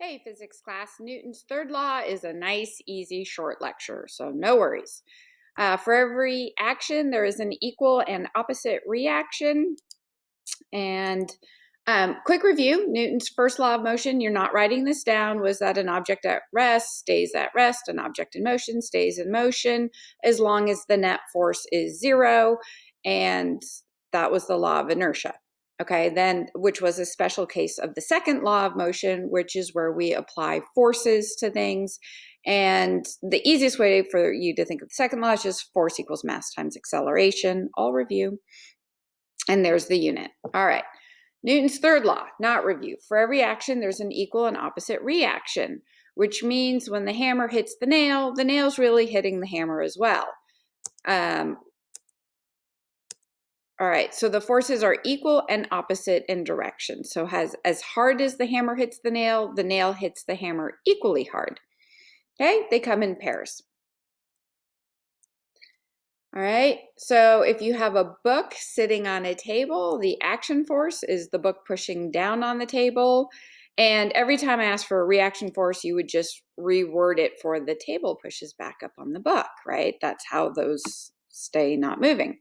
Hey, physics class, Newton's third law is a nice, easy, short lecture, so no worries. For every action, there is an equal and opposite reaction. And quick review, Newton's first law of motion, you're not writing this down, was that an object at rest stays at rest, an object in motion stays in motion, as long as the net force is zero. And that was the law of inertia. Okay, then, which was a special case of the second law of motion, which is where we apply forces to things. And the easiest way for you to think of the second law is just force equals mass times acceleration. I'll review. And there's the unit. All right. Newton's third law, not review. For every action, there's an equal and opposite reaction, which means when the hammer hits the nail's really hitting the hammer as well. All right, so the forces are equal and opposite in direction. So as hard as the hammer hits the nail hits the hammer equally hard. Okay, they come in pairs. All right, so if you have a book sitting on a table, the action force is the book pushing down on the table. And every time I ask for a reaction force, you would just reword it for the table pushes back up on the book, right? That's how those stay not moving.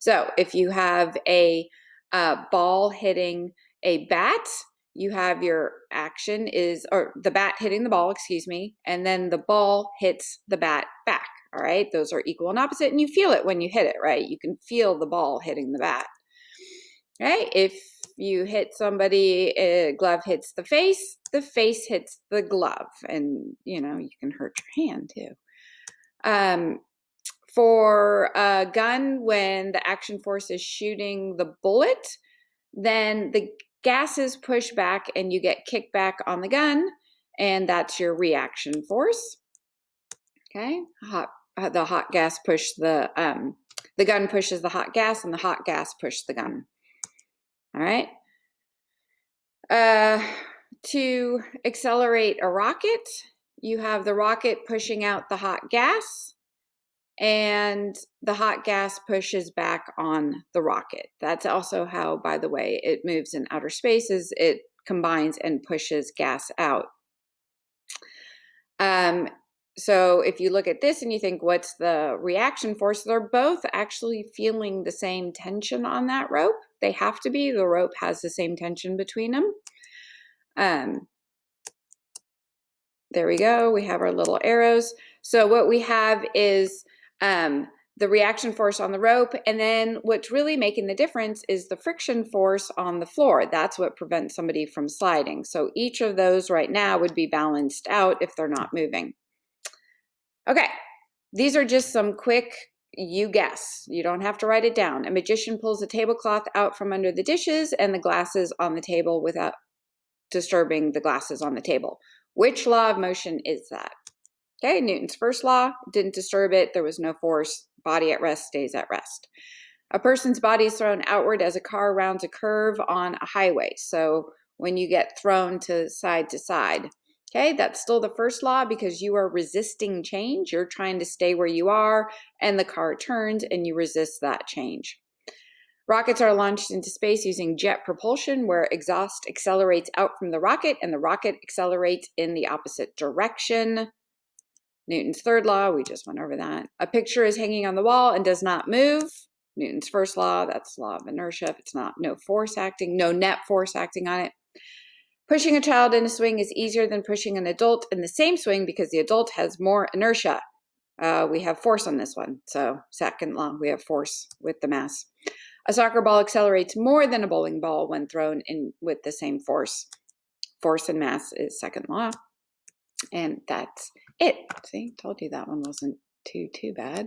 So if you have a ball hitting a bat, you have your action is, or the bat hitting the ball, excuse me, and then the ball hits the bat back, all right? Those are equal and opposite, and you feel it when you hit it, right? You can feel the ball hitting the bat, right? If you hit somebody, a glove hits the face hits the glove, and, you know, you can hurt your hand too. For a gun, when the action force is shooting the bullet, then the gases push back and you get kickback on the gun, and that's your reaction force. Okay, the hot gas push the gun pushes the hot gas, and the hot gas push the gun. All right. To accelerate a rocket, you have the rocket pushing out the hot gas, and the hot gas pushes back on the rocket. That's also how, by the way, it moves in outer spaces. It combines and pushes gas out. So if you look at this and you think, what's the reaction force? They're both actually feeling the same tension on that rope. They have to be. The rope has the same tension between them. There we go. We have our little arrows. So what we have is the reaction force on the rope, and then what's really making the difference is the friction force on the floor. That's what prevents somebody from sliding. So each of those right now would be balanced out if they're not moving. Okay, these are just some quick, you guess. You don't have to write it down. A magician pulls a tablecloth out from under the dishes and the glasses on the table without disturbing the glasses on the table. Which law of motion is that? Okay, Newton's first law, didn't disturb it. There was no force. Body at rest stays at rest. A person's body is thrown outward as a car rounds a curve on a highway. So when you get thrown to side, okay, that's still the first law because you are resisting change. You're trying to stay where you are, and the car turns and you resist that change. Rockets are launched into space using jet propulsion, where exhaust accelerates out from the rocket and the rocket accelerates in the opposite direction. Newton's third law, we just went over that. A picture is hanging on the wall and does not move. Newton's first law, that's the law of inertia. If it's not, no force acting, no net force acting on it. Pushing a child in a swing is easier than pushing an adult in the same swing because the adult has more inertia. We have force on this one. So second law, we have force with the mass. A soccer ball accelerates more than a bowling ball when thrown in with the same force. Force and mass is second law. And that's it. See, told you that one wasn't too bad.